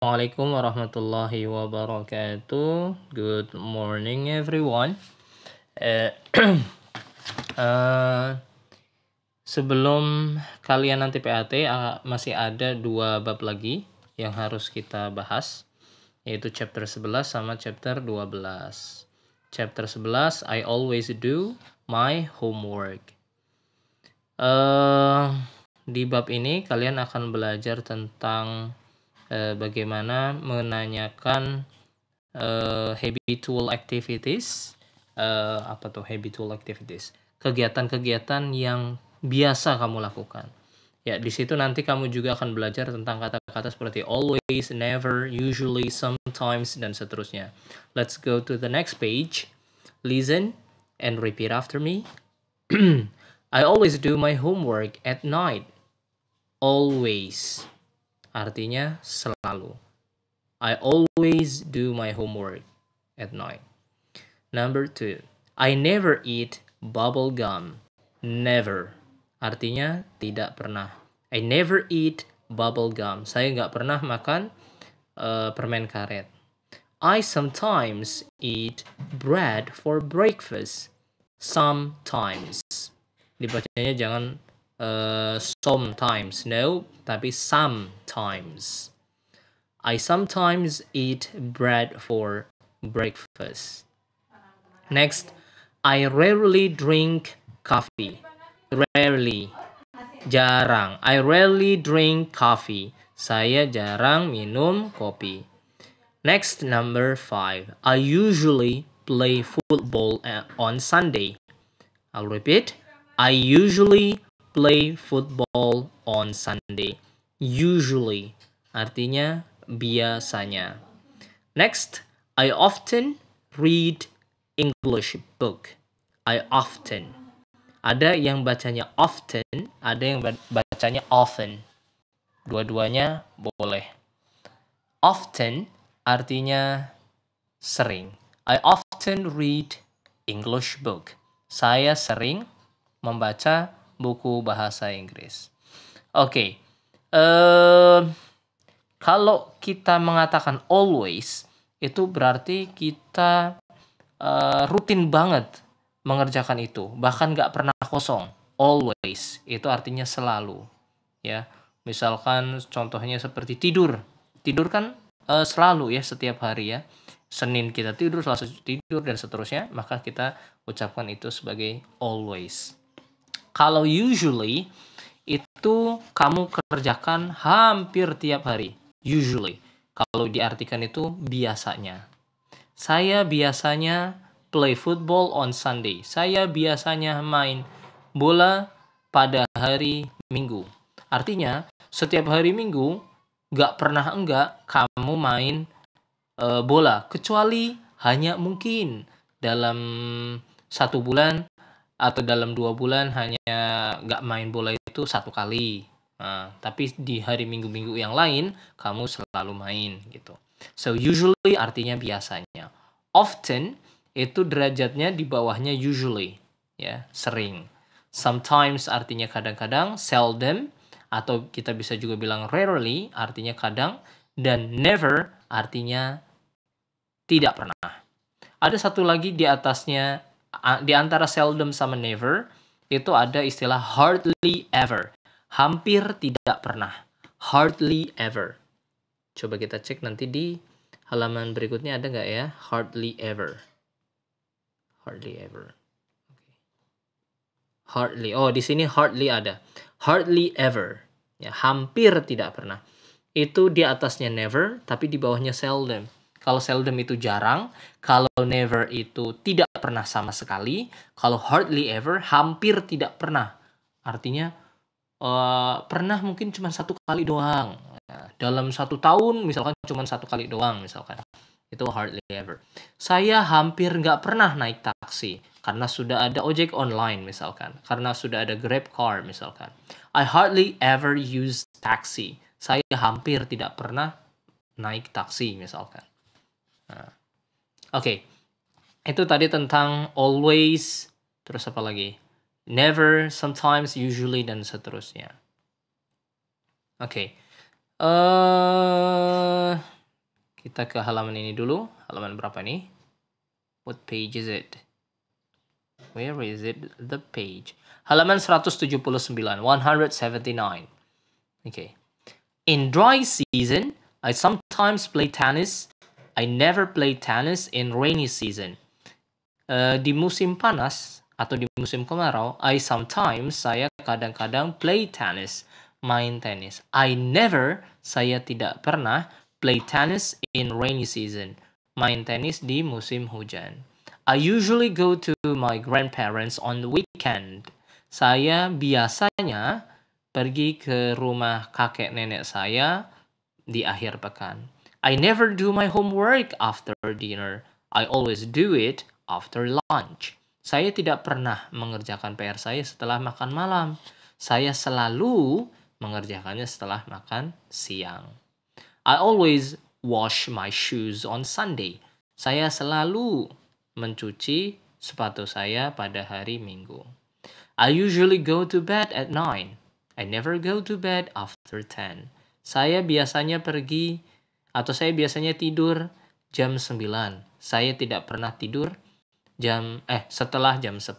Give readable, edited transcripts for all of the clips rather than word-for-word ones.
Assalamualaikum warahmatullahi wabarakatuh. Good morning everyone. Eh, eh, Sebelum kalian nanti PAT, masih ada 2 bab lagi yang harus kita bahas, yaitu chapter 11 sama chapter 12. Chapter 11, I always do my homework. Di bab ini kalian akan belajar tentang bagaimana menanyakan habitual activities. Apa tuh habitual activities? Kegiatan-kegiatan yang biasa kamu lakukan. Ya, di situ nanti kamu juga akan belajar tentang kata-kata seperti always, never, usually, sometimes, dan seterusnya. Let's go to the next page. Listen and repeat after me. I always do my homework at night. Always. Artinya selalu. I always do my homework at night. Number 2. I never eat bubble gum. Never. Artinya tidak pernah. I never eat bubble gum. Saya nggak pernah makan permen karet. I sometimes eat bread for breakfast. Sometimes. Dibacanya jangan sometimes, no, tapi sometimes. I sometimes eat bread for breakfast. Next, I rarely drink coffee. Rarely, jarang. I rarely drink coffee. Saya jarang minum kopi. Next, number 5. I usually play football on Sunday. I'll repeat. I usually play football on Sunday. Usually artinya biasanya. Next, I often read English book. I often. Ada yang bacanya often, ada yang bacanya often. Dua-duanya boleh. Often artinya sering. I often read English book. Saya sering membaca buku bahasa Inggris. Oke. Kalau kita mengatakan always, itu berarti kita rutin banget mengerjakan itu. Bahkan nggak pernah kosong. Always, itu artinya selalu. Ya, misalkan contohnya seperti tidur. Tidur kan selalu ya, setiap hari ya. Senin kita tidur, Selasa tidur, dan seterusnya. Maka kita ucapkan itu sebagai always. Kalau usually, itu kamu kerjakan hampir tiap hari. Usually. Kalau diartikan itu biasanya. Saya biasanya play football on Sunday. Saya biasanya main bola pada hari Minggu. Artinya, setiap hari Minggu, nggak pernah enggak kamu main bola. Kecuali hanya mungkin dalam 1 bulan atau dalam 2 bulan hanya nggak main bola itu 1 kali. Nah, tapi di hari minggu-minggu yang lain kamu selalu main gitu. So usually artinya biasanya. Often itu derajatnya di bawahnya usually, ya, sering. Sometimes artinya kadang-kadang, seldom atau kita bisa juga bilang rarely artinya kadang, dan never artinya tidak pernah. Ada satu lagi di atasnya, di antara seldom sama never, itu ada istilah hardly ever. Hampir tidak pernah. Hardly ever. Coba kita cek nanti di halaman berikutnya ada nggak ya? Hardly ever. Hardly ever. Okay. Hardly. Oh, di sini hardly ada. Hardly ever. Ya, hampir tidak pernah. Itu di atasnya never, tapi di bawahnya seldom. Kalau seldom itu jarang, kalau never itu tidak pernah sama sekali, kalau hardly ever hampir tidak pernah. Artinya pernah mungkin cuma 1 kali doang. Dalam 1 tahun misalkan cuma 1 kali doang misalkan. Itu hardly ever. Saya hampir nggak pernah naik taksi karena sudah ada ojek online misalkan. Karena sudah ada Grab car misalkan. I hardly ever use taxi. Saya hampir tidak pernah naik taksi misalkan. Nah, Oke. Itu tadi tentang always, terus apa lagi? Never, sometimes, usually, dan seterusnya. Oke. Kita ke halaman ini dulu. Halaman berapa nih? What page is it? Where is it? The page. Halaman 179. 179. Okay. In dry season, I sometimes play tennis. I never play tennis in rainy season. Di musim panas atau di musim kemarau, saya kadang-kadang play tennis, main tenis. Saya tidak pernah play tennis in rainy season, main tenis di musim hujan. I usually go to my grandparents on the weekend. Saya biasanya pergi ke rumah kakek nenek saya di akhir pekan. I never do my homework after dinner. I always do it after lunch. Saya tidak pernah mengerjakan PR saya setelah makan malam. Saya selalu mengerjakannya setelah makan siang. I always wash my shoes on Sunday. Saya selalu mencuci sepatu saya pada hari Minggu. I usually go to bed at 9. I never go to bed after 10. Saya biasanya tidur jam 9. Saya tidak pernah tidur setelah jam 10.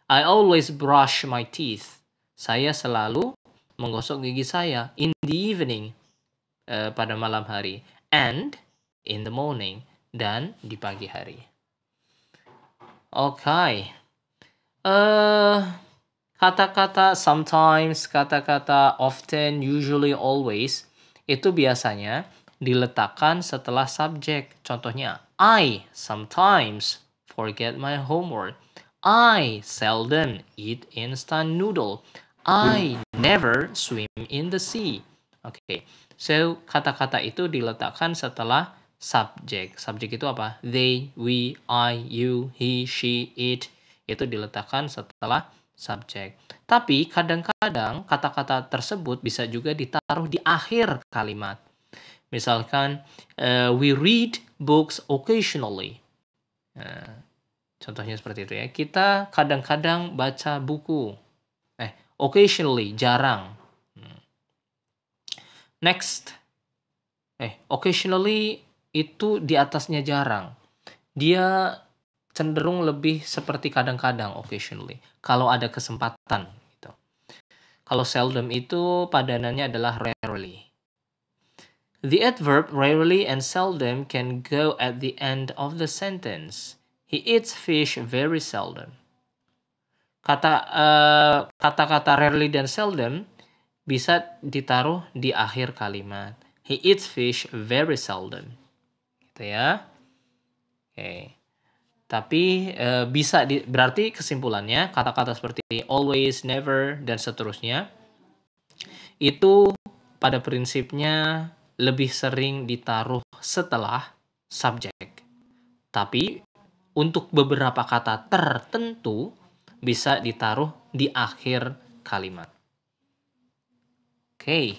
I always brush my teeth. Saya selalu menggosok gigi saya in the evening, pada malam hari, and in the morning, dan di pagi hari. Okay. Kata-kata sometimes, kata-kata often, usually, always, itu biasanya diletakkan setelah subjek. Contohnya, I sometimes forget my homework. I seldom eat instant noodle. I never swim in the sea. Okay. So, kata-kata itu diletakkan setelah subjek. Subjek itu apa? They, we, I, you, he, she, it. Itu diletakkan setelah subjek. Tapi kadang-kadang kata-kata tersebut bisa juga ditaruh di akhir kalimat. Misalkan, we read books occasionally. Contohnya seperti itu ya. Kita kadang-kadang baca buku. Occasionally, jarang. Next. Occasionally itu di atasnya jarang. Dia cenderung lebih seperti kadang-kadang, occasionally. Kalau ada kesempatan. Gitu. Kalau seldom itu padanannya adalah rarely. The adverb rarely and seldom can go at the end of the sentence. He eats fish very seldom. Kata-kata rarely dan seldom bisa ditaruh di akhir kalimat. He eats fish very seldom. Gitu ya. Oke. Tapi berarti kesimpulannya kata-kata seperti always, never, dan seterusnya itu pada prinsipnya lebih sering ditaruh setelah subjek. Tapi untuk beberapa kata tertentu bisa ditaruh di akhir kalimat. Oke.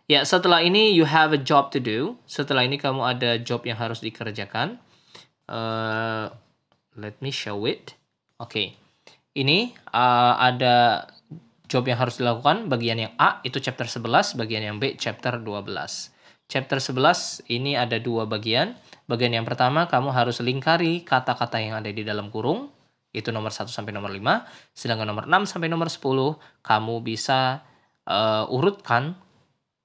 Ya, setelah ini you have a job to do. Setelah ini kamu ada job yang harus dikerjakan. Let me show it. Oke. Ini ada job yang harus dilakukan. Bagian yang A itu chapter 11, bagian yang B chapter 12. Chapter 11 ini ada dua bagian. Bagian yang pertama kamu harus lingkari kata-kata yang ada di dalam kurung. Itu nomor 1 sampai nomor 5. Sedangkan nomor 6 sampai nomor 10 kamu bisa urutkan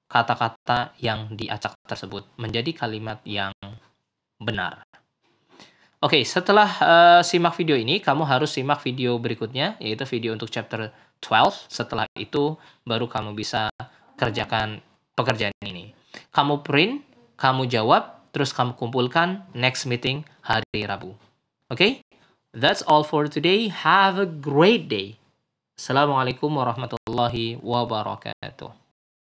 kata-kata yang diacak tersebut menjadi kalimat yang benar. Oke, setelah simak video ini, kamu harus simak video berikutnya, yaitu video untuk chapter 12. Setelah itu, baru kamu bisa kerjakan pekerjaan ini. Kamu print, kamu jawab, terus kamu kumpulkan next meeting hari Rabu. Oke? That's all for today. Have a great day. Assalamualaikum warahmatullahi wabarakatuh.